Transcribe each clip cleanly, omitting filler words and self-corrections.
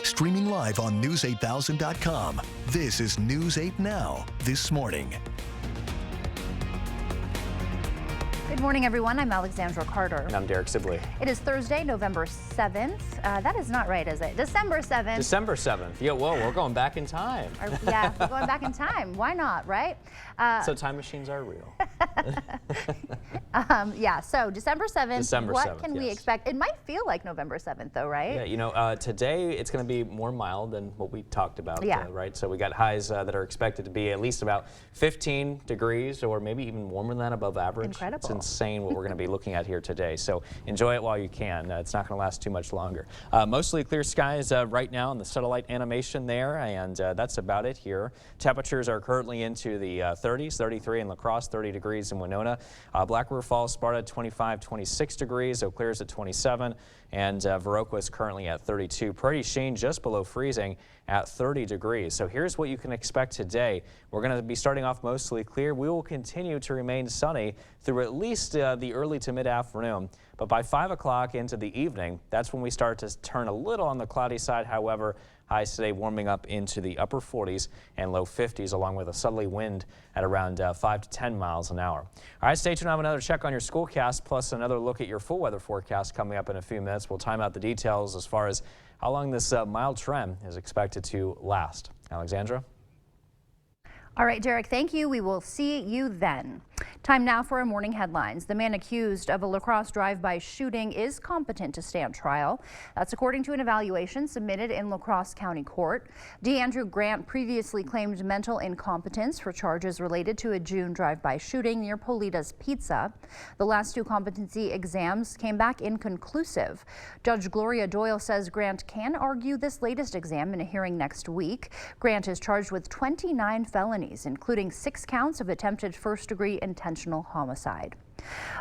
Streaming live on News8000.com. This is News 8 Now, This Morning. Good morning, everyone. I'm Alexandra Carter. And I'm Derek Sibley. It is Thursday, November 7th. That is not right, is it? December 7th. December 7th. Yeah, whoa, we're going back in time. Yeah, we're going back in time. Why not, right? So time machines are real. Yeah, so December 7th. December what 7th, can we yes. expect? It might feel like November 7th, though, right? Yeah, you know, today it's going to be more mild than what we talked about, Yeah. right? So we got highs that are expected to be at least about 15 degrees or maybe even warmer than that, above average. Incredible. It's insane what we're going to be looking at here today. So enjoy it while you can. It's not going to last too much longer. Mostly clear skies right now in the satellite animation there, and that's about it here. Temperatures are currently into the 30s, 33 in La Crosse, 30 degrees in Winona. Black River Falls, Sparta, 25, 26 degrees. Eau Claire's at 27, and Viroqua is currently at 32. Prairie du Chien just below freezing at 30 degrees. So here's what you can expect today. We're going to be starting off mostly clear. We will continue to remain sunny through at least the early to mid-afternoon. But by 5 o'clock into the evening, that's when we start to turn a little on the cloudy side. However, highs today warming up into the upper 40s and low 50s, along with a southerly wind at around 5 to 10 miles an hour. All right, stay tuned. I have another check on your schoolcast, plus another look at your full weather forecast coming up in a few minutes. We'll time out the details as far as how long this mild trend is expected to last. Alexandra? All right, Derek, thank you. We will see you then. Time now for our morning headlines. The man accused of a La Crosse drive-by shooting is competent to stand trial. That's according to an evaluation submitted in La Crosse County Court. DeAndrew Grant previously claimed mental incompetence for charges related to a June drive-by shooting near Polita's Pizza. The last two competency exams came back inconclusive. Judge Gloria Doyle says Grant can argue this latest exam in a hearing next week. Grant is charged with 29 felonies, including 6 counts of attempted first-degree intentional homicide.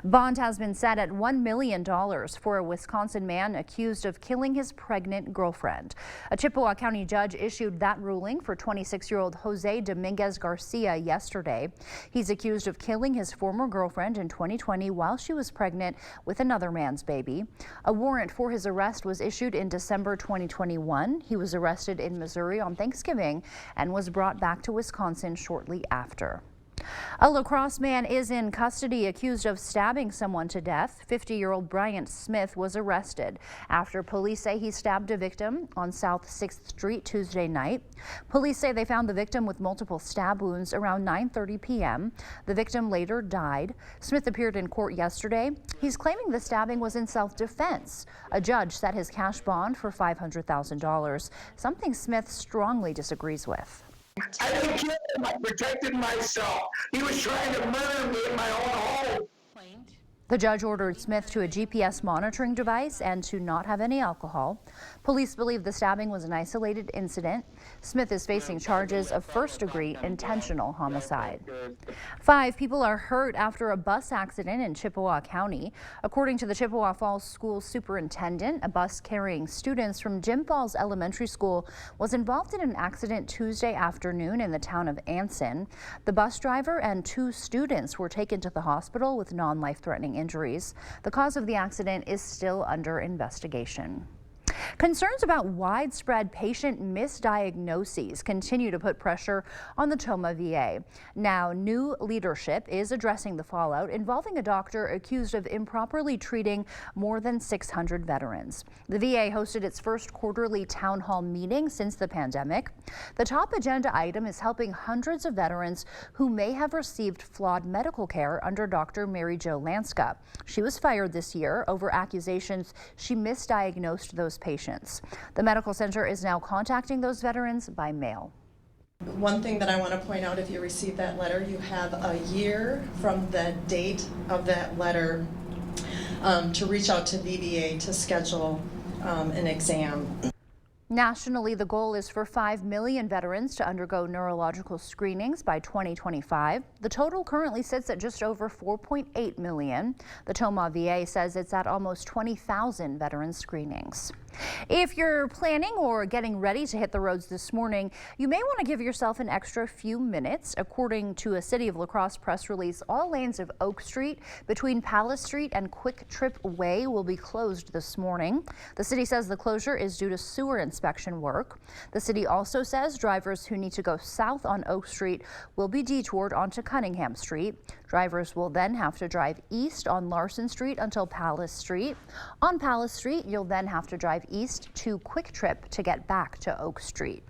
Bond has been set at $1 million for a Wisconsin man accused of killing his pregnant girlfriend. A Chippewa County judge issued that ruling for 26-year-old Jose Dominguez Garcia yesterday. He's accused of killing his former girlfriend in 2020 while she was pregnant with another man's baby. A warrant for his arrest was issued in December 2021. He was arrested in Missouri on Thanksgiving and was brought back to Wisconsin shortly after. A La Crosse man is in custody accused of stabbing someone to death. 50-year-old Bryant Smith was arrested after police say he stabbed a victim on South 6th Street Tuesday night. Police say they found the victim with multiple stab wounds around 9:30 p.m. The victim later died. Smith appeared in court yesterday. He's claiming the stabbing was in self-defense. A judge set his cash bond for $500,000, something Smith strongly disagrees with. I didn't kill him. I protected myself. He was trying to murder me in my own home. The judge ordered Smith to a GPS monitoring device and to not have any alcohol. Police believe the stabbing was an isolated incident. Smith is facing charges of first-degree intentional homicide. 5 people are hurt after a bus accident in Chippewa County. According to the Chippewa Falls School Superintendent, a bus carrying students from Jim Falls Elementary School was involved in an accident Tuesday afternoon in the town of Anson. The bus driver and 2 students were taken to the hospital with non-life-threatening injuries. The cause of the accident is still under investigation. Concerns about widespread patient misdiagnoses continue to put pressure on the Tomah VA. Now, new leadership is addressing the fallout involving a doctor accused of improperly treating more than 600 veterans. The VA hosted its first quarterly town hall meeting since the pandemic. The top agenda item is helping hundreds of veterans who may have received flawed medical care under Dr. Mary Jo Lanska. She was fired this year over accusations she misdiagnosed those patients. The medical center is now contacting those veterans by mail. One thing that I want to point out, if you receive that letter, you have a year from the date of that letter to reach out to VBA to schedule an exam. Nationally, the goal is for 5 million veterans to undergo neurological screenings by 2025. The total currently sits at just over 4.8 million. The Tomah VA says it's at almost 20,000 veteran screenings. If you're planning or getting ready to hit the roads this morning, you may want to give yourself an extra few minutes. According to a City of La Crosse press release, all lanes of Oak Street between Palace Street and Quick Trip Way will be closed this morning. The city says the closure is due to sewer inspection work. The city also says drivers who need to go south on Oak Street will be detoured onto Cunningham Street. Drivers will then have to drive east on Larson Street until Palace Street. On Palace Street, you'll then have to drive east to Quick Trip to get back to Oak Street.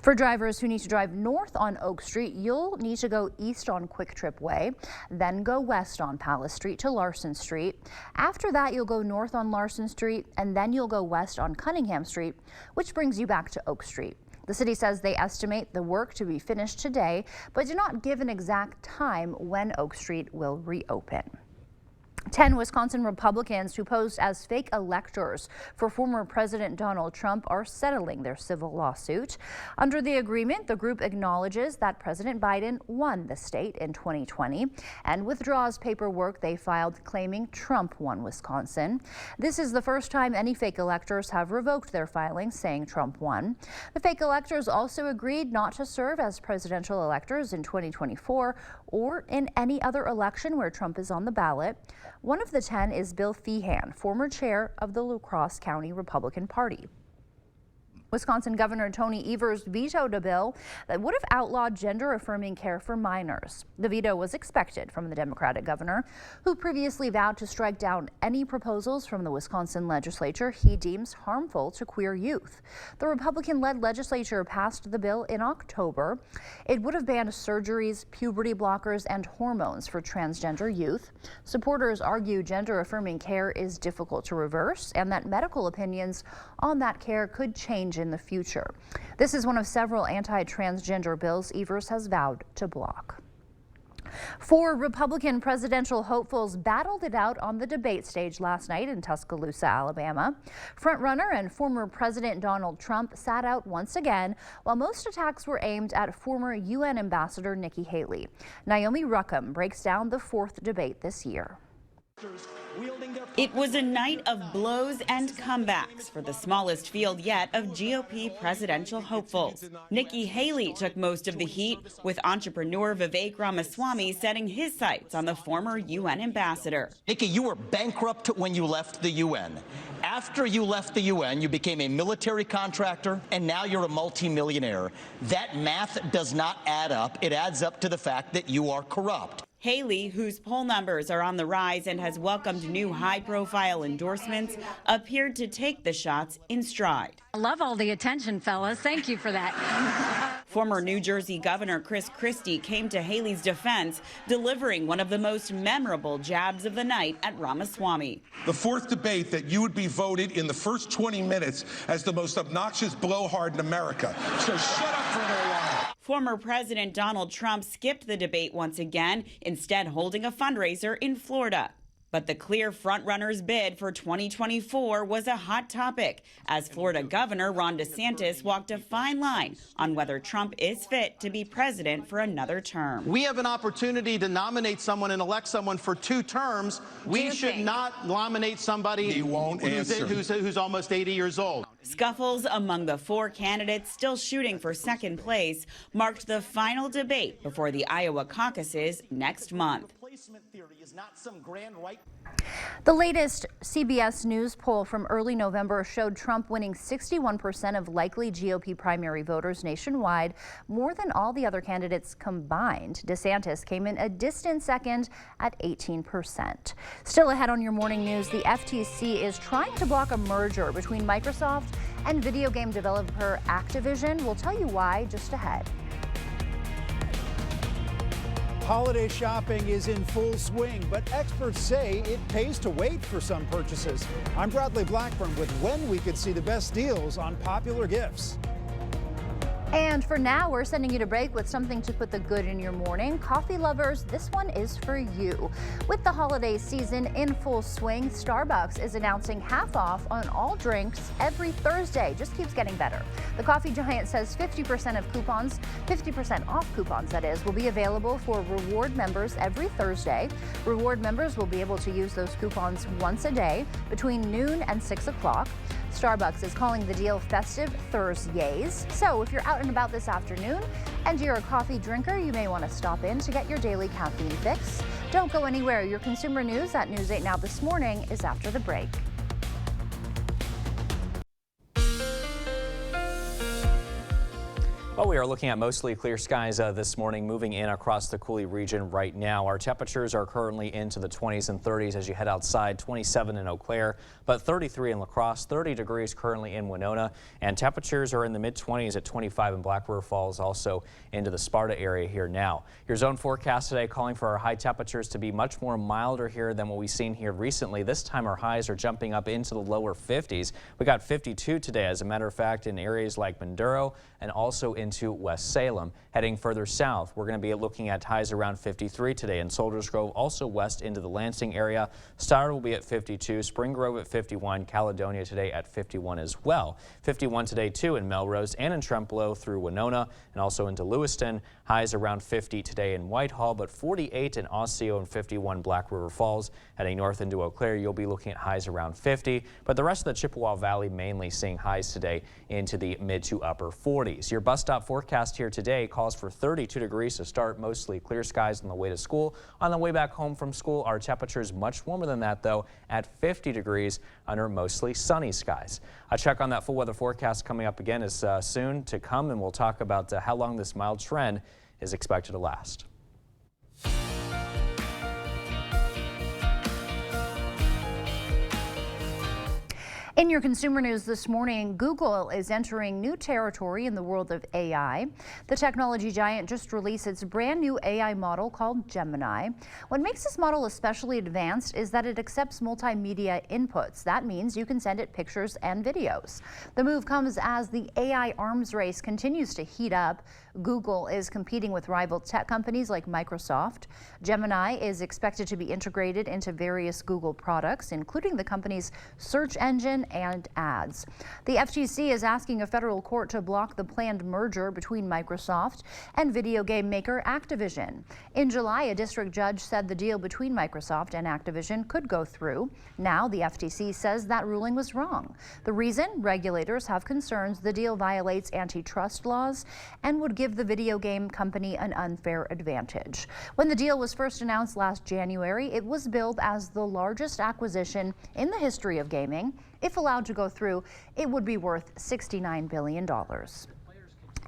For drivers who need to drive north on Oak Street, you'll need to go east on Quick Trip Way, then go west on Palace Street to Larson Street. After that, you'll go north on Larson Street, and then you'll go west on Cunningham Street, which brings you back to Oak Street. The city says they estimate the work to be finished today, but do not give an exact time when Oak Street will reopen. 10 Wisconsin Republicans who posed as fake electors for former President Donald Trump are settling their civil lawsuit. Under the agreement, the group acknowledges that President Biden won the state in 2020 and withdraws paperwork they filed claiming Trump won Wisconsin. This is the first time any fake electors have revoked their filings saying Trump won. The fake electors also agreed not to serve as presidential electors in 2024 or in any other election where Trump is on the ballot. One of the 10 is Bill Feehan, former chair of the La Crosse County Republican Party. Wisconsin Governor Tony Evers vetoed a bill that would have outlawed gender-affirming care for minors. The veto was expected from the Democratic governor, who previously vowed to strike down any proposals from the Wisconsin legislature he deems harmful to queer youth. The Republican-led legislature passed the bill in October. It would have banned surgeries, puberty blockers, and hormones for transgender youth. Supporters argue gender-affirming care is difficult to reverse and that medical opinions on that care could change in the future. This is one of several anti-transgender bills Evers has vowed to block. 4 Republican presidential hopefuls battled it out on the debate stage last night in Tuscaloosa, Alabama. Frontrunner and former President Donald Trump sat out once again, while most attacks were aimed at former UN Ambassador Nikki Haley. Naomi Ruckham breaks down the 4th debate this year. It was a night of blows and comebacks for the smallest field yet of GOP presidential hopefuls. Nikki Haley took most of the heat, with entrepreneur Vivek Ramaswamy setting his sights on the former UN ambassador. Nikki, you were bankrupt when you left the UN. After you left the UN, you became a military contractor, and now you're a multimillionaire. That math does not add up. It adds up to the fact that you are corrupt. Haley, whose poll numbers are on the rise and has welcomed new high-profile endorsements, appeared to take the shots in stride. I love all the attention, fellas. Thank you for that. Former New Jersey Governor Chris Christie came to Haley's defense, delivering one of the most memorable jabs of the night at Ramaswamy. The 4th debate that you would be voted in the first 20 minutes as the most obnoxious blowhard in America. So shut up for a little while. Former President Donald Trump skipped the debate once again, instead holding a fundraiser in Florida. But the clear frontrunner's bid for 2024 was a hot topic, as Florida Governor Ron DeSantis walked a fine line on whether Trump is fit to be president for another term. We have an opportunity to nominate someone and elect someone for 2 terms. We should not nominate somebody who's almost 80 years old. Scuffles among the 4 candidates still shooting for second place marked the final debate before the Iowa caucuses next month. The latest CBS News poll from early November showed Trump winning 61% of likely GOP primary voters nationwide, more than all the other candidates combined. DeSantis came in a distant second at 18%. Still ahead on your morning news, the FTC is trying to block a merger between Microsoft and video game developer Activision. We'll tell you why just ahead. Holiday shopping is in full swing, but experts say it pays to wait for some purchases. I'm Bradley Blackburn with when we could see the best deals on popular gifts. And for now, we're sending you to break with something to put the good in your morning. Coffee lovers, this one is for you. With the holiday season in full swing, Starbucks is announcing half off on all drinks every Thursday. Just keeps getting better. The coffee giant says 50% off coupons, that is, will be available for reward members every Thursday. Reward members will be able to use those coupons once a day between noon and 6 o'clock. Starbucks is calling the deal Festive Thursdays. So if you're out and about this afternoon and you're a coffee drinker, you may want to stop in to get your daily caffeine fix. Don't go anywhere. Your consumer news at News 8 Now this morning is after the break. Well, we are looking at mostly clear skies this morning, moving in across the Coulee region right now. Our temperatures are currently into the 20s and 30s as you head outside, 27 in Eau Claire, but 33 in La Crosse, 30 degrees currently in Winona, and temperatures are in the mid-20s at 25 in Black River Falls, also into the Sparta area here now. Your zone forecast today calling for our high temperatures to be much more milder here than what we've seen here recently. This time our highs are jumping up into the lower 50s. We got 52 today, as a matter of fact, in areas like Maduro and also into West Salem. Heading further south, we're going to be looking at highs around 53 today in Soldiers Grove, also west into the Lansing area. Stoddard will be at 52, Spring Grove at 51, Caledonia today at 51 as well. 51 today too in Melrose and in Trempealeau through Winona and also into Lewiston. Highs around 50 today in Whitehall, but 48 in Osseo and 51 Black River Falls. Heading north into Eau Claire, you'll be looking at highs around 50, but the rest of the Chippewa Valley mainly seeing highs today into the mid to upper 40s. Your bus stop forecast here today calls for 32 degrees to start, mostly clear skies on the way to school. On the way back home from school, our temperatures much warmer than that though at 50 degrees under mostly sunny skies. A check on that full weather forecast coming up again is soon to come, and we'll talk about how long this mild trend is expected to last. In your consumer news this morning, Google is entering new territory in the world of AI. The technology giant just released its brand new AI model called Gemini. What makes this model especially advanced is that it accepts multimedia inputs. That means you can send it pictures and videos. The move comes as the AI arms race continues to heat up. Google is competing with rival tech companies like Microsoft. Gemini is expected to be integrated into various Google products, including the company's search engine and ads. The FTC is asking a federal court to block the planned merger between Microsoft and video game maker Activision. In July, a district judge said the deal between Microsoft and Activision could go through. Now, the FTC says that ruling was wrong. The reason? Regulators have concerns the deal violates antitrust laws and would give the video game company an unfair advantage. When the deal was first announced last January, it was billed as the largest acquisition in the history of gaming. If allowed to go through, it would be worth $69 billion.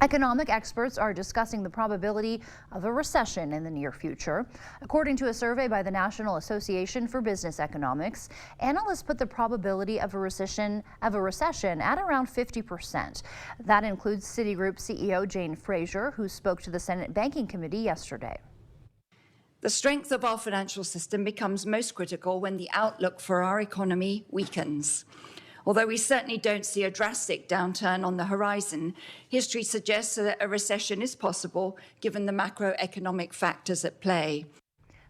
Economic experts are discussing the probability of a recession in the near future. According to a survey by the National Association for Business Economics, analysts put the probability of a recession at around 50%. That includes Citigroup CEO Jane Fraser, who spoke to the Senate Banking Committee yesterday. The strength of our financial system becomes most critical when the outlook for our economy weakens. Although we certainly don't see a drastic downturn on the horizon, history suggests that a recession is possible given the macroeconomic factors at play.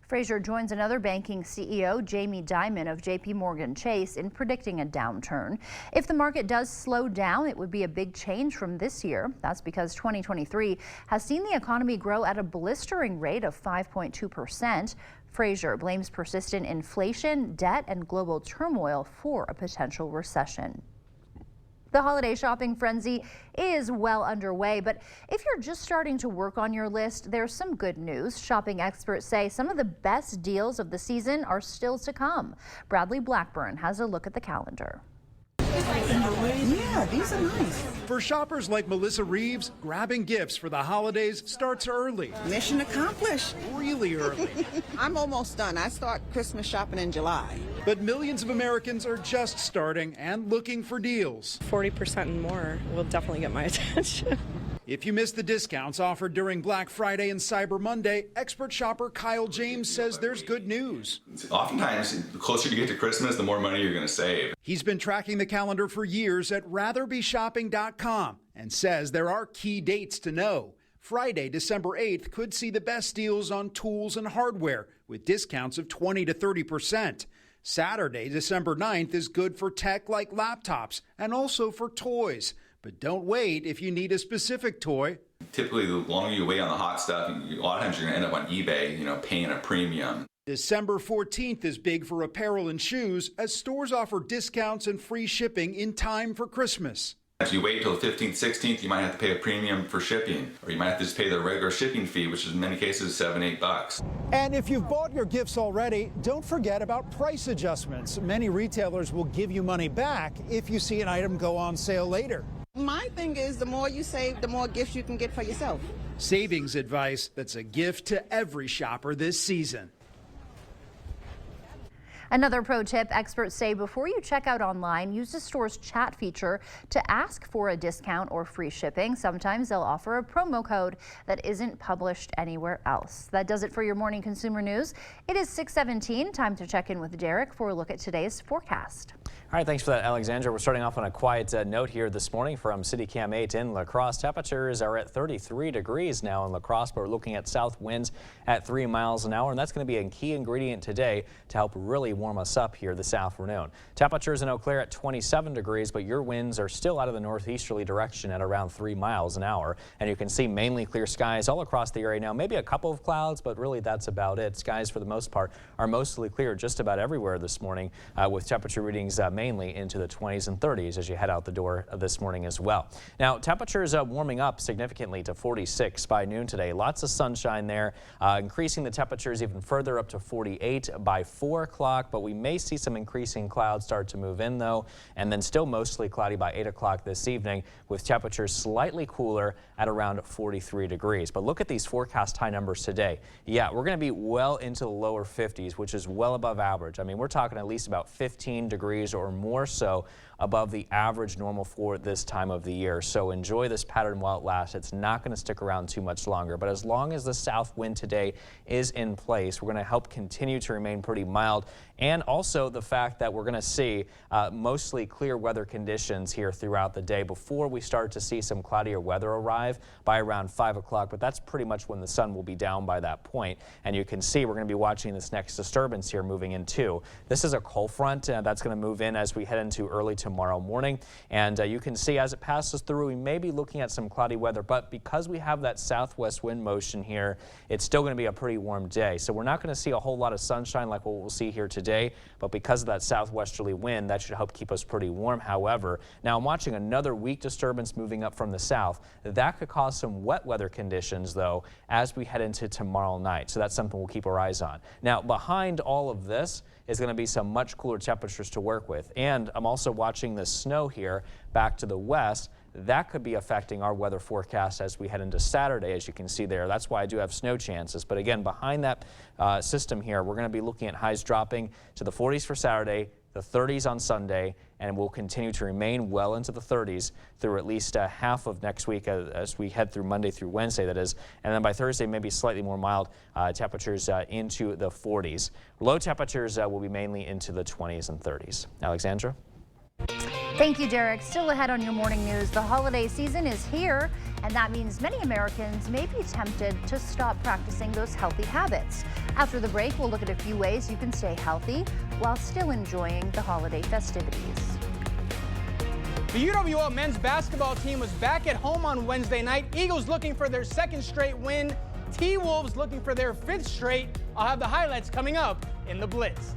Fraser joins another banking CEO, Jamie Dimon of JP Morgan Chase, in predicting a downturn. If the market does slow down, it would be a big change from this year. That's because 2023 has seen the economy grow at a blistering rate of 5.2%. Fraser blames persistent inflation, debt, and global turmoil for a potential recession. The holiday shopping frenzy is well underway, but if you're just starting to work on your list, there's some good news. Shopping experts say some of the best deals of the season are still to come. Bradley Blackburn has a look at the calendar. Yeah, these are nice. For shoppers like Melissa Reeves, grabbing gifts for the holidays starts early. Mission accomplished. Really early. I'm almost done. I start Christmas shopping in July. But millions of Americans are just starting and looking for deals. 40% and more will definitely get my attention. If you missed the discounts offered during Black Friday and Cyber Monday, expert shopper Kyle James says there's good news. Oftentimes, the closer you get to Christmas, the more money you're going to save. He's been tracking the calendar for years at ratherbeshopping.com and says there are key dates to know. Friday, December 8th, could see the best deals on tools and hardware with discounts of 20 to 30%. Saturday, December 9th, is good for tech like laptops and also for toys. But don't wait if you need a specific toy. Typically, the longer you wait on the hot stuff, a lot of times you're going to end up on eBay, paying a premium. December 14th is big for apparel and shoes as stores offer discounts and free shipping in time for Christmas. If you wait till the 15th, 16th, you might have to pay a premium for shipping, or you might have to just pay the regular shipping fee, which is in many cases $7, $8. And if you've bought your gifts already, don't forget about price adjustments. Many retailers will give you money back if you see an item go on sale later. My thing is, the more you save, the more gifts you can get for yourself. Savings advice that's a gift to every shopper this season. Another pro tip, experts say before you check out online, use the store's chat feature to ask for a discount or free shipping. Sometimes they'll offer a promo code that isn't published anywhere else. That does it for your morning consumer news. It is 6:17. Time to check in with Derek for a look at today's forecast. All right, thanks for that, Alexandra. We're starting off on a quiet note here this morning from CityCam 8 in La Crosse. Temperatures are at 33 degrees now in La Crosse, but we're looking at south winds at 3 miles an hour, and that's going to be a key ingredient today to help really warm us up here this afternoon. Temperatures in Eau Claire at 27 degrees, but your winds are still out of the northeasterly direction at around 3 miles an hour, and you can see mainly clear skies all across the area now. Maybe a couple of clouds, but really that's about it. Skies for the most part are mostly clear just about everywhere this morning, with temperature readings mainly into the 20s and 30s as you head out the door this morning as well. Now, temperatures warming up significantly to 46 by noon today. Lots of sunshine there, increasing the temperatures even further up to 48 by 4 o'clock, but we may see some increasing clouds start to move in though, and then still mostly cloudy by 8 o'clock this evening with temperatures slightly cooler at around 43 degrees. But look at these forecast high numbers today. Yeah, we're going to be well into the lower 50s, which is well above average. I mean, we're talking at least about 15 degrees or more so above the average normal for this time of the year. So enjoy this pattern while it lasts. It's not going to stick around too much longer, but as long as the south wind today is in place, we're going to help continue to remain pretty mild. And also the fact that we're going to see mostly clear weather conditions here throughout the day before we start to see some cloudier weather arrive by around 5 o'clock. But that's pretty much when the sun will be down by that point. And you can see we're going to be watching this next disturbance here moving in too. This is a cold front that's going to move in as we head into early tomorrow morning. And you can see as it passes through, we may be looking at some cloudy weather. But because we have that southwest wind motion here, it's still going to be a pretty warm day. So we're not going to see a whole lot of sunshine like what we'll see here today. But because of that southwesterly wind, that should help keep us pretty warm. However, now I'm watching another weak disturbance moving up from the south. That could cause some wet weather conditions, though, as we head into tomorrow night. So that's something we'll keep our eyes on. Now, behind all of this is going to be some much cooler temperatures to work with. And I'm also watching the snow here back to the west. That could be affecting our weather forecast as we head into Saturday, as you can see there. That's why I do have snow chances. But again, behind that system here, we're going to be looking at highs dropping to the 40s for Saturday, the 30s on Sunday, and will continue to remain well into the 30s through at least half of next week as we head through Monday through Wednesday, that is. And then by Thursday, maybe slightly more mild temperatures into the 40s. Low temperatures will be mainly into the 20s and 30s. Alexandra? Thank you, Derek. Still ahead on your morning news, the holiday season is here, and that means many Americans may be tempted to stop practicing those healthy habits. After the break, we'll look at a few ways you can stay healthy while still enjoying the holiday festivities. The UWL men's basketball team was back at home on Wednesday night. Eagles looking for their second straight win. T-Wolves looking for their fifth straight. I'll have the highlights coming up in the Blitz.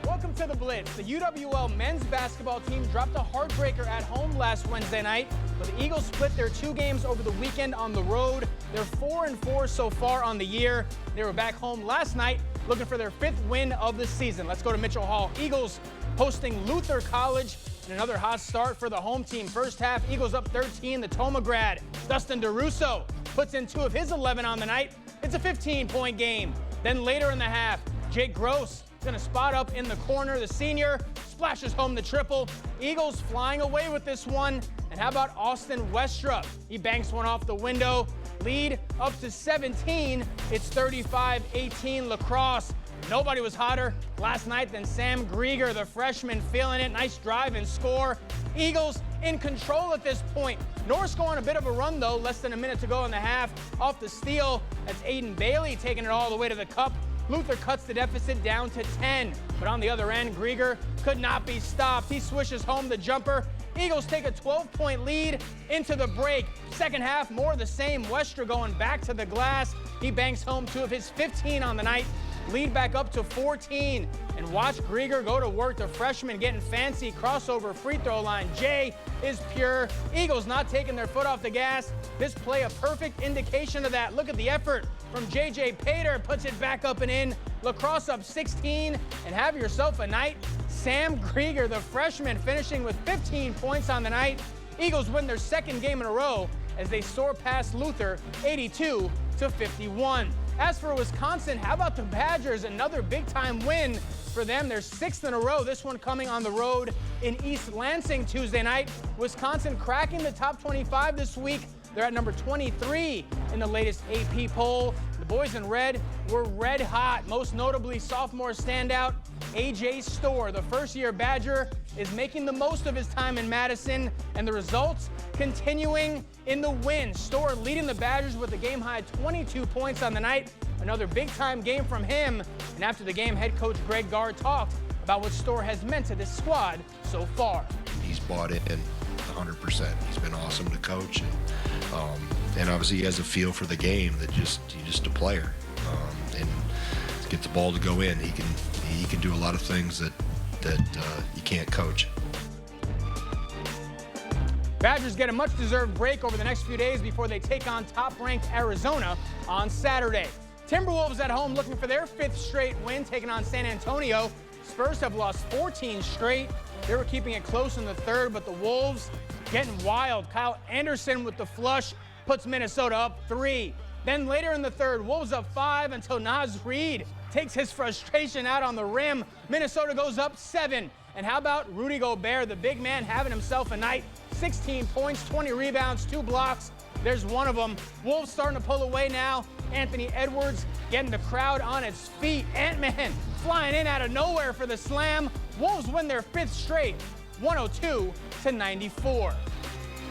Welcome to the Blitz. The UWL men's basketball team dropped a heartbreaker at home last Wednesday night, but the Eagles split their 2 games over the weekend on the road. They're 4-4 so far on the year. They were back home last night looking for their 5th win of the season. Let's go to Mitchell Hall. Eagles hosting Luther College, and another hot start for the home team. First half, Eagles up 13, the Toma grad. Dustin DeRusso puts in 2 of his 11 on the night. It's a 15-point game. Then later in the half, Jake Gross going to spot up in the corner. The senior splashes home the triple. Eagles flying away with this one. And how about Austin Westrup? He banks one off the window. Lead up to 17. It's 35-18 La Crosse. Nobody was hotter last night than Sam Grieger, the freshman, feeling it. Nice drive and score. Eagles in control at this point. Norris going a bit of a run, though. Less than a minute to go in the half. Off the steal, that's Aiden Bailey taking it all the way to the cup. Luther cuts the deficit down to 10. But on the other end, Grieger could not be stopped. He swishes home the jumper. Eagles take a 12-point lead into the break. Second half, more of the same. Westra going back to the glass. He banks home 2 of his 15 on the night. Lead back up to 14. And watch Grieger go to work. The freshman getting fancy. Crossover free throw line. Jay is pure. Eagles not taking their foot off the gas. This play a perfect indication of that. Look at the effort from J.J. Pater. Puts it back up and in. La Crosse up 16. And have yourself a night. Sam Grieger, the freshman, finishing with 15 points on the night. Eagles win their second game in a row as they soar past Luther 82-51. As for Wisconsin, how about the Badgers? Another big-time win for them. Their 6th in a row, this one coming on the road in East Lansing Tuesday night. Wisconsin cracking the top 25 this week. They're at number 23 in the latest AP poll. The boys in red were red hot, most notably sophomore standout A.J. Storr. The first-year Badger is making the most of his time in Madison, and the results continuing in the win. Storr leading the Badgers with a game-high 22 points on the night. Another big-time game from him. And after the game, head coach Greg Gard talked about what Storr has meant to this squad so far. He's bought in 100%. He's been awesome to coach, and obviously he has a feel for the game that he's just a player. And to get the ball to go in, he can do a lot of things that you can't coach. Badgers get a much-deserved break over the next few days before they take on top-ranked Arizona on Saturday. Timberwolves at home looking for their 5th straight win, taking on San Antonio. Spurs have lost 14 straight. They were keeping it close in the third, but the Wolves getting wild. Kyle Anderson with the flush puts Minnesota up 3. Then later in the third, Wolves up 5 until Naz Reid takes his frustration out on the rim. Minnesota goes up 7. And how about Rudy Gobert, the big man, having himself a night? 16 points, 20 rebounds, 2 blocks. There's one of them. Wolves starting to pull away now. Anthony Edwards getting the crowd on its feet. Ant-Man flying in out of nowhere for the slam. Wolves win their 5th straight, 102-94.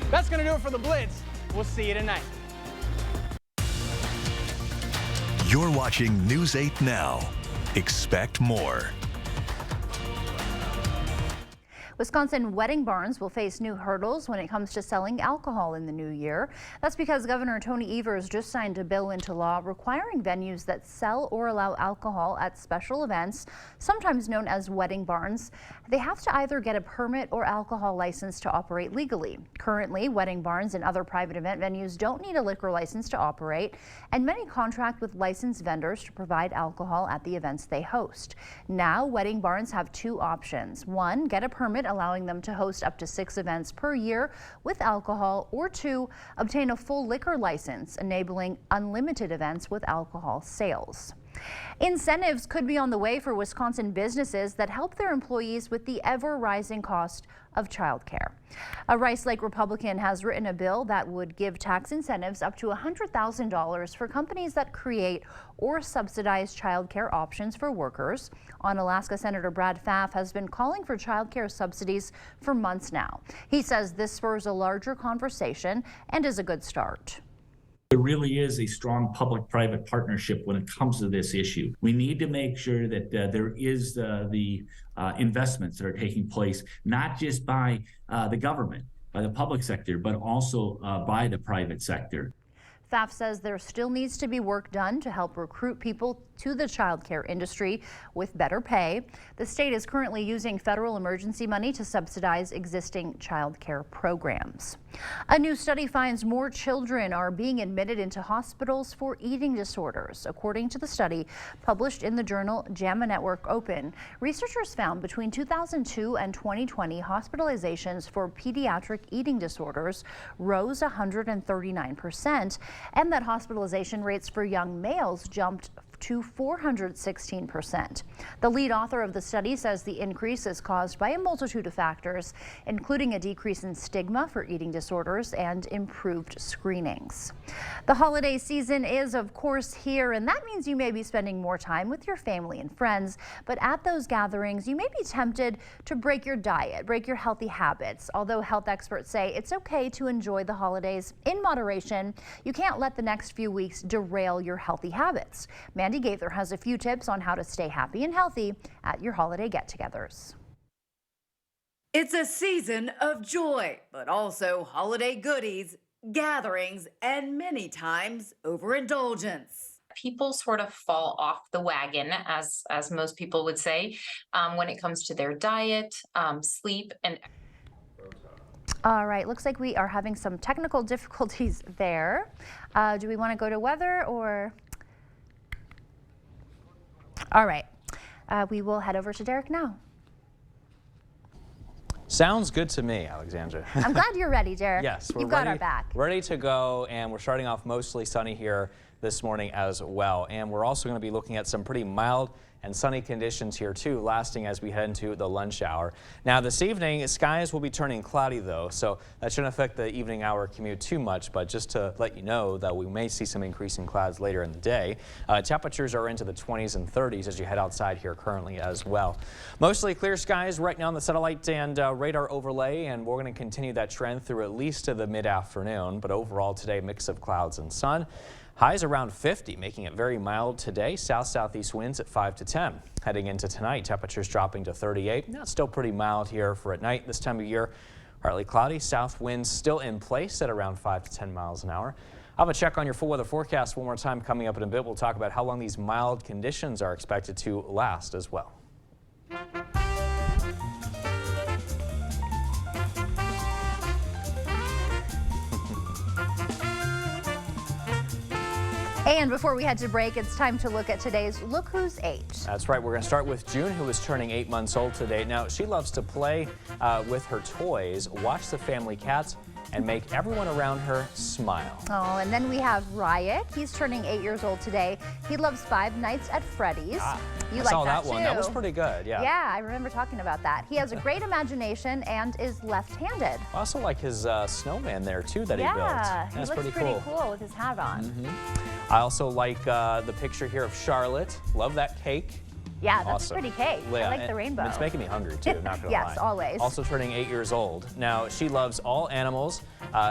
That's going to do it for the Blitz. We'll see you tonight. You're watching News 8 Now. Expect more. Wisconsin wedding barns will face new hurdles when it comes to selling alcohol in the new year. That's because Governor Tony Evers just signed a bill into law requiring venues that sell or allow alcohol at special events, sometimes known as wedding barns, they have to either get a permit or alcohol license to operate legally. Currently, wedding barns and other private event venues don't need a liquor license to operate, and many contract with licensed vendors to provide alcohol at the events they host. Now, wedding barns have 2 options. 1, get a permit allowing them to host up to 6 events per year with alcohol, or 2, obtain a full liquor license, enabling unlimited events with alcohol sales. Incentives could be on the way for Wisconsin businesses that help their employees with the ever-rising cost of childcare. A Rice Lake Republican has written a bill that would give tax incentives up to $100,000 for companies that create or subsidize childcare options for workers. On Alaska, Senator Brad Pfaff has been calling for childcare subsidies for months now. He says this spurs a larger conversation and is a good start. There really is a strong public-private partnership when it comes to this issue. We need to make sure that there is the investments that are taking place, not just by the government, by the public sector, but also by the private sector. Pfaff says there still needs to be work done to help recruit people to the childcare industry with better pay. The state is currently using federal emergency money to subsidize existing childcare programs. A new study finds more children are being admitted into hospitals for eating disorders. According to the study published in the journal JAMA Network Open, researchers found between 2002 and 2020, hospitalizations for pediatric eating disorders rose 139%, and that hospitalization rates for young males jumped to 416%. The lead author of the study says the increase is caused by a multitude of factors, including a decrease in stigma for eating disorders and improved screenings. The holiday season is, of course, here, and that means you may be spending more time with your family and friends. But at those gatherings, you may be tempted to break your diet, break your healthy habits. Although health experts say it's okay to enjoy the holidays in moderation, you can't let the next few weeks derail your healthy habits. Mandy Gaither has a few tips on how to stay happy and healthy at your holiday get-togethers. It's a season of joy, but also holiday goodies, gatherings, and many times overindulgence. People sort of fall off the wagon, as most people would say, when it comes to their diet, sleep, and All right, looks like we are having some technical difficulties there. Do we want to go to weather or? All right, we will head over to Derek now. Sounds good to me, Alexandra. I'm glad you're ready, Derek. Yes, You've got our back. Ready to go, and we're starting off mostly sunny here this morning as well. And we're also going to be looking at some pretty mild and sunny conditions here too, lasting as we head into the lunch hour. Now this evening, skies will be turning cloudy though, so that shouldn't affect the evening hour commute too much, but just to let you know that we may see some increasing clouds later in the day. Temperatures are into the 20s and 30s as you head outside here currently as well. Mostly clear skies right now on the satellite and radar overlay, and we're going to continue that trend through at least to the mid-afternoon, but overall today, mix of clouds and sun. Highs around 50, making it very mild today. South-southeast winds at 5 to 10. Heading into tonight, temperatures dropping to 38. That's still pretty mild here for at night this time of year. Partly cloudy, south winds still in place at around 5 to 10 miles an hour. I'll have a check on your full weather forecast one more time coming up in a bit. We'll talk about how long these mild conditions are expected to last as well. And before we head to break, it's time to look at today's Look Who's 8. That's right. We're going to start with June, who is turning 8 months old today. Now, she loves to play with her toys, watch the family cats, and make everyone around her smile. Oh, and then we have Riot. He's turning 8 years old today. He loves Five Nights at Freddy's. I saw that one. That was pretty good, yeah. Yeah, I remember talking about that. He has a great imagination and is left-handed. I also like his snowman there, too, that he built. Yeah, he That's looks pretty cool with his hat on. I also like the picture here of Charlotte. Love that cake. Yeah, that's Awesome. a pretty cake. Yeah, I like and the rainbow. It's making me hungry, too, not gonna lie. Yes, always. Also turning 8 years old. Now, she loves all animals,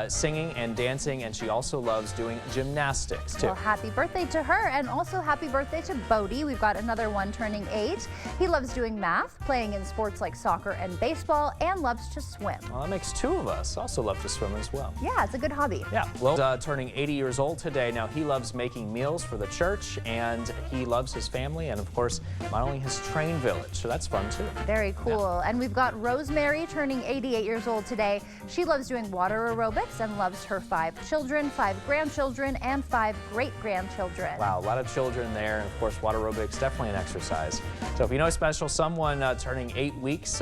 singing and dancing, and she also loves doing gymnastics, too. Well, happy birthday to her, and also happy birthday to Bodie. We've got another one turning 8. He loves doing math, playing in sports like soccer and baseball, and loves to swim. Well, that makes 2 of us. Also love to swim as well. Yeah, it's a good hobby. Yeah, well, turning 80 years old today. Now, he loves making meals for the church, and he loves his family, and of course, modeling his train village, so that's fun too. Very cool. And we've got Rosemary turning 88 years old today. She loves doing water aerobics and loves her 5 children, 5 grandchildren, and 5 great-grandchildren. Wow, a lot of children there, and of course water aerobics, definitely an exercise. So if you know a special someone turning 8 weeks,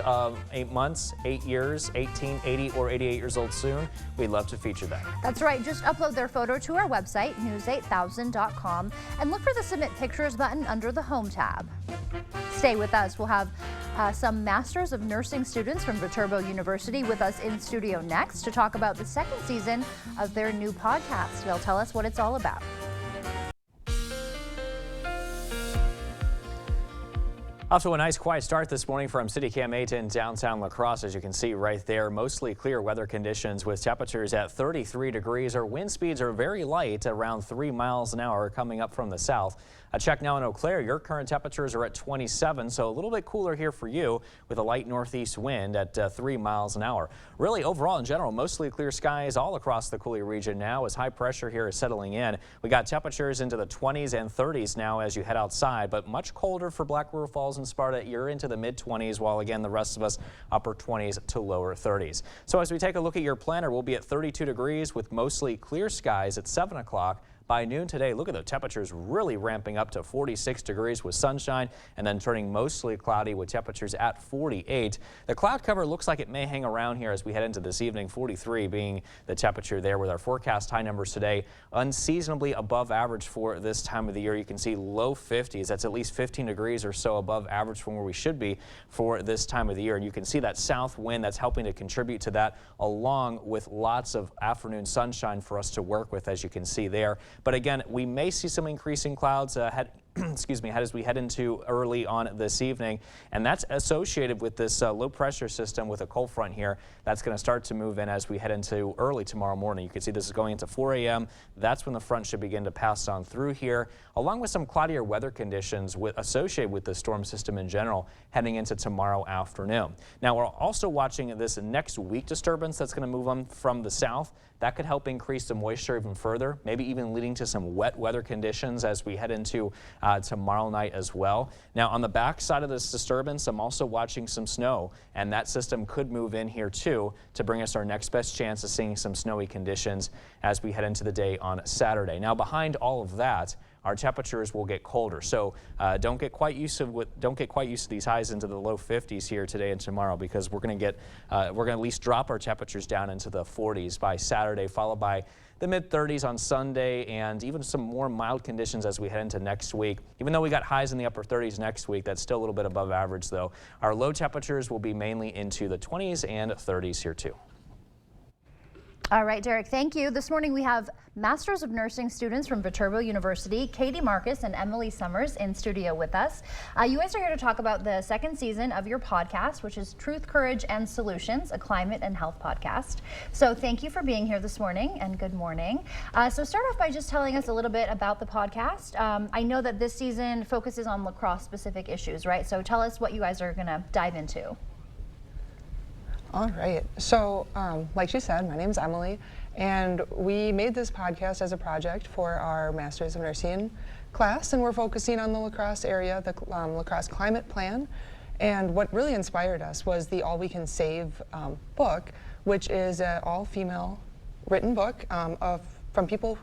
8 months, 8 years, 18, 80, or 88 years old soon, we'd love to feature them. That's right. Just upload their photo to our website, news8000.com, and look for the Submit Pictures button under the Home tab. Stay with us. We'll have some Masters of Nursing students from Viterbo University with us in studio next to talk about the 2nd season of their new podcast. They'll tell us what it's all about. Off to a nice quiet start this morning from City Cam 8 in downtown La Crosse, as you can see right there. Mostly clear weather conditions with temperatures at 33 degrees. Our wind speeds are very light, around 3 miles an hour coming up from the south. A check now in Eau Claire. Your current temperatures are at 27, so a little bit cooler here for you with a light northeast wind at 3 miles an hour. Really, overall in general, mostly clear skies all across the Coulee region now as high pressure here is settling in. We got temperatures into the 20s and 30s now as you head outside, but much colder for Black River Falls and Sparta. You're into the mid-20s, while again the rest of us upper 20s to lower 30s. So as we take a look at your planner, we'll be at 32 degrees with mostly clear skies at 7 o'clock. By noon today, look at the temperatures really ramping up to 46 degrees with sunshine and then turning mostly cloudy with temperatures at 48. The cloud cover looks like it may hang around here as we head into this evening, 43 being the temperature there with our forecast high numbers today unseasonably above average for this time of the year. You can see low 50s. That's at least 15 degrees or so above average from where we should be for this time of the year. And you can see that south wind that's helping to contribute to that, along with lots of afternoon sunshine for us to work with, as you can see there. But again, we may see some increasing clouds excuse me, as we head into early on this evening, and that's associated with this low pressure system with a cold front here that's going to start to move in as we head into early tomorrow morning. You can see this is going into 4 a.m. That's when the front should begin to pass on through here, along with some cloudier weather conditions associated with the storm system in general heading into tomorrow afternoon. Now, we're also watching this next week disturbance that's going to move on from the south. That could help increase the moisture even further, maybe even leading to some wet weather conditions as we head into tomorrow night as well. Now, on the back side of this disturbance, I'm also watching some snow, and that system could move in here too to bring us our next best chance of seeing some snowy conditions as we head into the day on Saturday. Now, behind all of that, our temperatures will get colder, so don't get quite used to these highs into the low 50s here today and tomorrow, because we're going to at least drop our temperatures down into the 40s by Saturday, followed by the mid-30s on Sunday, and even some more mild conditions as we head into next week. Even though we got highs in the upper 30s next week, that's still a little bit above average, though. Our low temperatures will be mainly into the 20s and 30s here too. All right, Derek, thank you. This morning we have Masters of Nursing students from Viterbo University, Katie Marcus and Emily Summers, in studio with us. You guys are here to talk about the second season of your podcast, which is Truth, Courage, and Solutions, a climate and health podcast. So thank you for being here this morning, and good morning. So start off by just telling us a little bit about the podcast. I know that this season focuses on lacrosse-specific issues, right? So tell us what you guys are going to dive into. All right. So, like she said, my name's Emily, and we made this podcast as a project for our Masters of Nursing class, and we're focusing on the La Crosse area, the La Crosse Climate Plan. And what really inspired us was the All We Can Save book, which is an all-female written book from people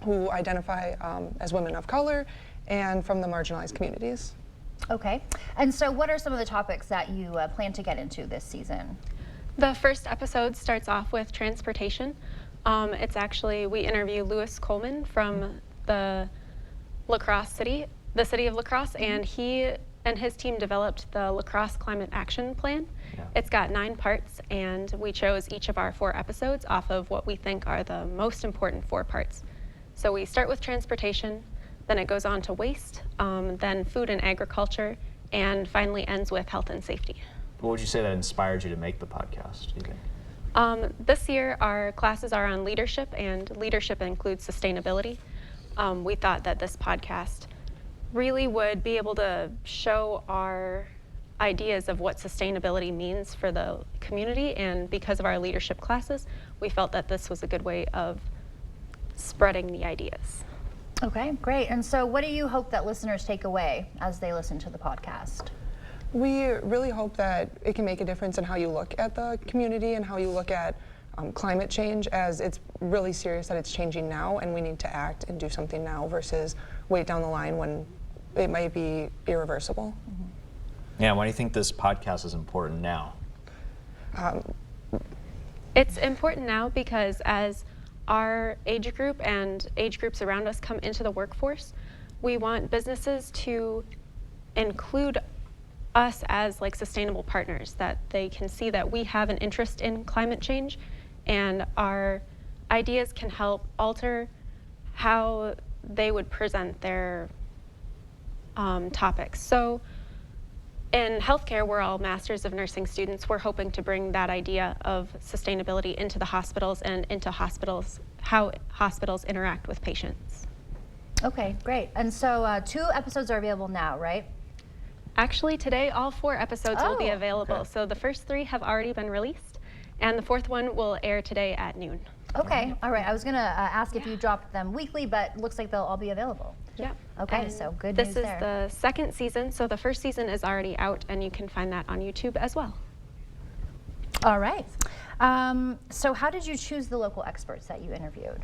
who identify as women of color and from the marginalized communities. Okay. And so what are some of the topics that you plan to get into this season? The first episode starts off with transportation. It's actually, we interview Lewis Coleman from the city of La Crosse, and he and his team developed the La Crosse Climate Action Plan. Yeah. It's got 9 parts, and we chose each of our 4 episodes off of what we think are the most important 4 parts. So we start with transportation, then it goes on to waste, then food and agriculture, and finally ends with health and safety. What would you say that inspired you to make the podcast, do you think? This year, our classes are on leadership, and leadership includes sustainability. We thought that this podcast really would be able to show our ideas of what sustainability means for the community, and because of our leadership classes, we felt that this was a good way of spreading the ideas. Okay, great. And so what do you hope that listeners take away as they listen to the podcast? We really hope that it can make a difference in how you look at the community and how you look at climate change, as it's really serious that it's changing now, and we need to act and do something now versus wait down the line when it might be irreversible. Mm-hmm. Yeah, why do you think this podcast is important now? It's important now because as our age group and age groups around us come into the workforce, we want businesses to include us as like sustainable partners, that they can see that we have an interest in climate change, and our ideas can help alter how they would present their topics. So in healthcare, we're all Masters of Nursing students. We're hoping to bring that idea of sustainability into the hospitals and into hospitals, how hospitals interact with patients. Okay, great. And so 2 episodes are available now, right? Actually, today all 4 episodes will be available. Okay. So the first 3 have already been released, and the 4th one will air today at noon. Okay, all right. I was going to ask if you dropped them weekly, but looks like they'll all be available. Yeah. Okay, and so good news there. This is the 2nd season, so the 1st season is already out, and you can find that on YouTube as well. All right. So how did you choose the local experts that you interviewed?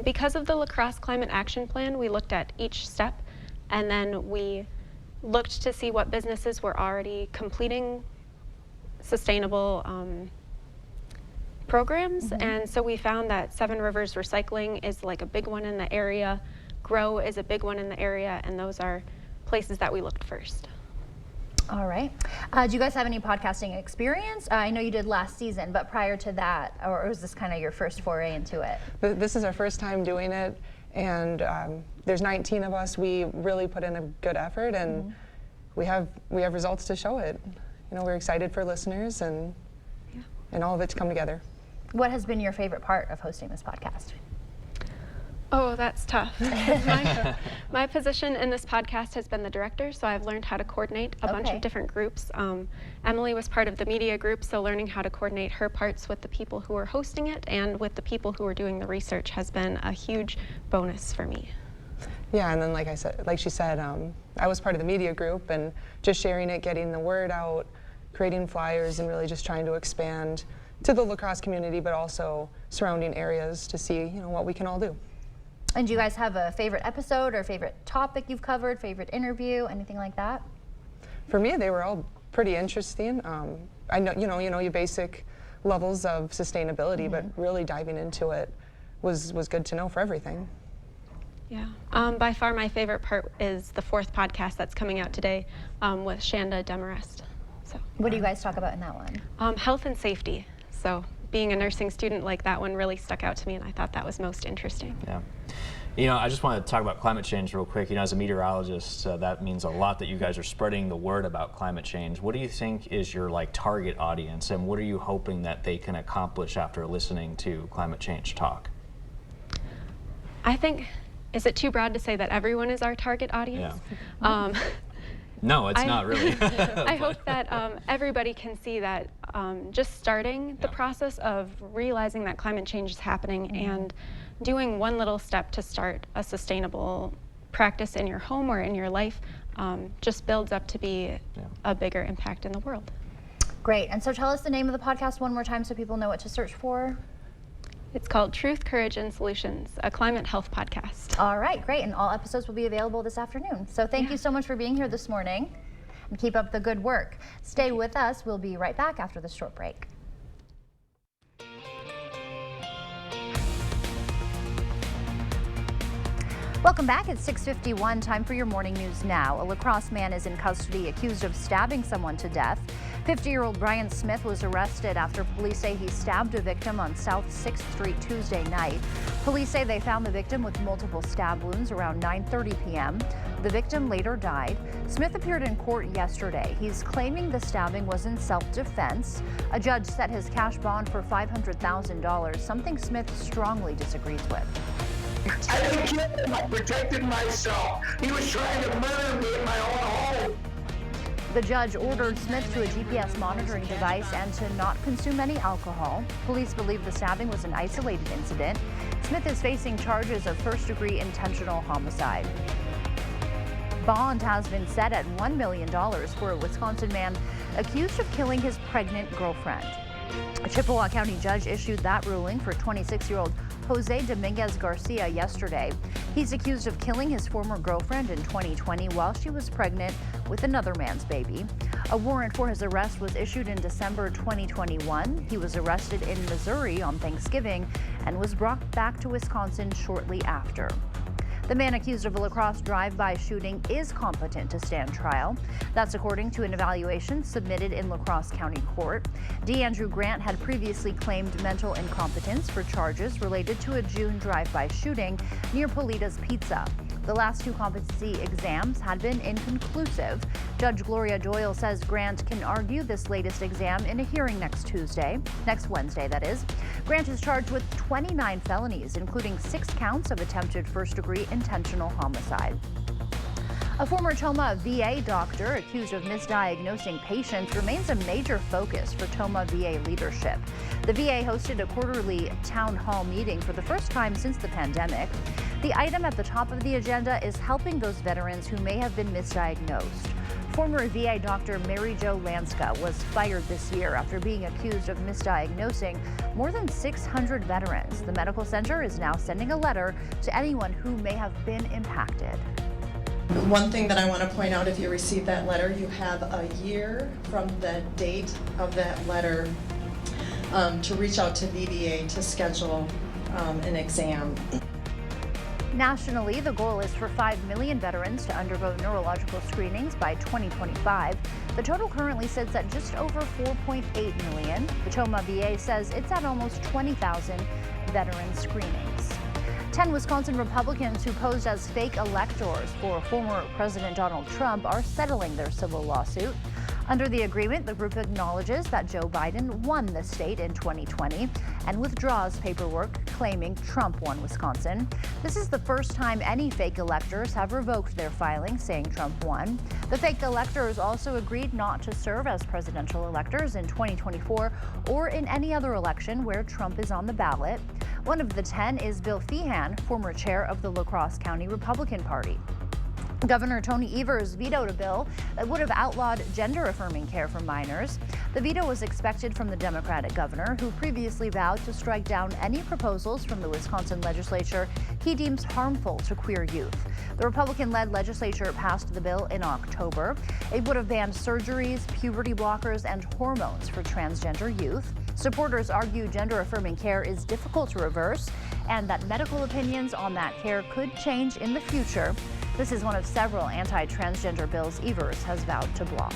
Because of the La Crosse Climate Action Plan, we looked at each step, and then we looked to see what businesses were already completing sustainable programs. Mm-hmm. And so we found that Seven Rivers Recycling is like a big one in the area, Grow is a big one in the area, and those are places that we looked first. All right. Do you guys have any podcasting experience? I know you did last season, but prior to that, or was this kind of your first foray into it? This is our first time doing it, And there's 19 of us. We really put in a good effort, and we have results to show it. You know, we're excited for listeners, and all of it's come together. What has been your favorite part of hosting this podcast? Oh, that's tough. My position in this podcast has been the director, so I've learned how to coordinate a bunch of different groups. Emily was part of the media group, so learning how to coordinate her parts with the people who are hosting it and with the people who are doing the research has been a huge bonus for me. Yeah, and then like she said, I was part of the media group, and just sharing it, getting the word out, creating flyers, and really just trying to expand to the La Crosse community, but also surrounding areas to see, you know, what we can all do. And do you guys have a favorite episode or favorite topic you've covered, favorite interview, anything like that? For me, they were all pretty interesting. I know, you know your basic levels of sustainability, but really diving into it was good to know for everything. Yeah, by far my favorite part is the 4th podcast that's coming out today with Shanda Demarest. So, what do you guys talk about in that one? Health and safety. So being a nursing student, like, that one really stuck out to me, and I thought that was most interesting. Yeah. You know, I just want to talk about climate change real quick. You know, as a meteorologist, that means a lot that you guys are spreading the word about climate change. What do you think is your target audience, and what are you hoping that they can accomplish after listening to climate change talk? I think, is it too broad to say that everyone is our target audience? Yeah. No, it's not really. I hope that everybody can see that just starting the process of realizing that climate change is happening and doing one little step to start a sustainable practice in your home or in your life just builds up to be a bigger impact in the world. Great. And so tell us the name of the podcast one more time so people know what to search for. It's called Truth, Courage, and Solutions, a climate health podcast. All right, great. And all episodes will be available this afternoon. So thank you so much for being here this morning, and keep up the good work. Stay with us. We'll be right back after this short break. Welcome back. It's 6:51. Time for your morning news now. A La Crosse man is in custody accused of stabbing someone to death. 50-year-old Brian Smith was arrested after police say he stabbed a victim on South 6th Street Tuesday night. Police say they found the victim with multiple stab wounds around 9:30 p.m. The victim later died. Smith appeared in court yesterday. He's claiming the stabbing was in self-defense. A judge set his cash bond for $500,000, something Smith strongly disagrees with. I didn't kill him. I protected myself. He was trying to murder me in my own home. The judge ordered Smith to a GPS monitoring device and to not consume any alcohol. Police believe the stabbing was an isolated incident. Smith is facing charges of first-degree intentional homicide. Bond has been set at $1 million for a Wisconsin man accused of killing his pregnant girlfriend. A Chippewa County judge issued that ruling for 26-year-old Jose Dominguez Garcia yesterday. He's accused of killing his former girlfriend in 2020 while she was pregnant with another man's baby. A warrant for his arrest was issued in December 2021. He was arrested in Missouri on Thanksgiving and was brought back to Wisconsin shortly after. The man accused of a La Crosse drive-by shooting is competent to stand trial. That's according to an evaluation submitted in La Crosse County Court. DeAndrew Grant had previously claimed mental incompetence for charges related to a June drive-by shooting near Politas Pizza. The last 2 competency exams had been inconclusive. Judge Gloria Doyle says Grant can argue this latest exam in a hearing next Wednesday, that is. Grant is charged with 29 felonies, including 6 counts of attempted first-degree intentional homicide. A former Tomah VA doctor accused of misdiagnosing patients remains a major focus for Tomah VA leadership. The VA hosted a quarterly town hall meeting for the first time since the pandemic. The item at the top of the agenda is helping those veterans who may have been misdiagnosed. Former VA doctor Mary Jo Lanska was fired this year after being accused of misdiagnosing more than 600 veterans. The medical center is now sending a letter to anyone who may have been impacted. One thing that I want to point out, if you receive that letter, you have a year from the date of that letter to reach out to VBA to schedule an exam. Nationally, the goal is for 5 million veterans to undergo neurological screenings by 2025. The total currently sits at just over 4.8 million. The Tomah VA says it's at almost 20,000 veteran screenings. 10 Wisconsin Republicans who posed as fake electors for former President Donald Trump are settling their civil lawsuit. Under the agreement, the group acknowledges that Joe Biden won the state in 2020 and withdraws paperwork claiming Trump won Wisconsin. This is the first time any fake electors have revoked their filing saying Trump won. The fake electors also agreed not to serve as presidential electors in 2024 or in any other election where Trump is on the ballot. One of the 10 is Bill Feehan, former chair of the La Crosse County Republican Party. Governor Tony Evers vetoed a bill that would have outlawed gender-affirming care for minors. The veto was expected from the Democratic governor, who previously vowed to strike down any proposals from the Wisconsin legislature he deems harmful to queer youth. The Republican-led legislature passed the bill in October. It would have banned surgeries, puberty blockers, and hormones for transgender youth. Supporters argue gender-affirming care is difficult to reverse and that medical opinions on that care could change in the future. This is one of several anti-transgender bills Evers has vowed to block.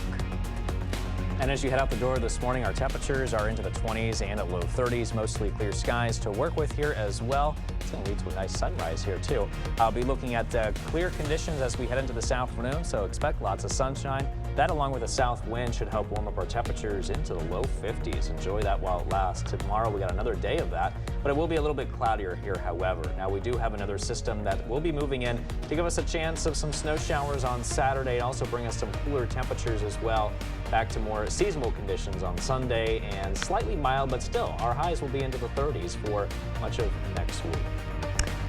And as you head out the door this morning, our temperatures are into the 20s and at low 30s, mostly clear skies to work with here as well. It's going to lead to a nice sunrise here too. I'll be looking at clear conditions as we head into this afternoon, so expect lots of sunshine. That, along with a south wind, should help warm up our temperatures into the low 50s. Enjoy that while it lasts. Tomorrow we got another day of that, but it will be a little bit cloudier here, however. Now we do have another system that will be moving in to give us a chance of some snow showers on Saturday and also bring us some cooler temperatures as well. Back to more seasonal conditions on Sunday and slightly mild, but still our highs will be into the 30s for much of next week.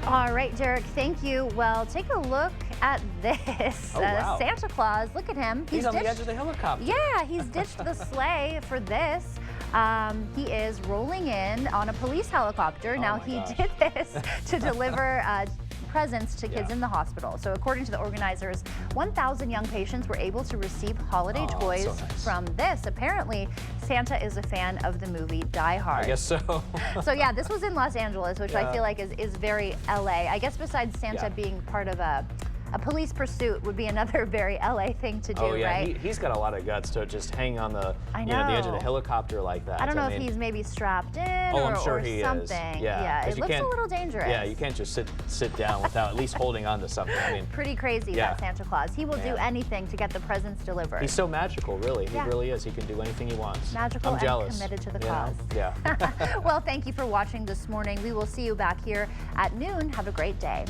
All right, Derek, thank you. Well, take a look at this. Oh, wow. Santa Claus, look at him. He's on the edge of the helicopter. Yeah, he's ditched the sleigh for this. He is rolling in on a police helicopter. Oh, now, he did this to deliver presents to kids in the hospital. So according to the organizers, 1,000 young patients were able to receive holiday toys from this. Apparently, Santa is a fan of the movie Die Hard. I guess so. So yeah, this was in Los Angeles, which I feel like is very LA. I guess besides Santa being part of a police pursuit would be another very LA thing to do, oh, yeah. right? He's got a lot of guts to just hang on the, the edge of the helicopter like that. I don't know if he's maybe strapped in or I'm sure he something. is. Yeah, it looks a little dangerous. Yeah, you can't just sit down without at least holding on to something. I mean, pretty crazy, that Santa Claus. He will do anything to get the presents delivered. He's so magical, really. He really is. He can do anything he wants. Magical I'm jealous. and committed to the cause. Yeah. Well, thank you for watching this morning. We will see you back here at noon. Have a great day.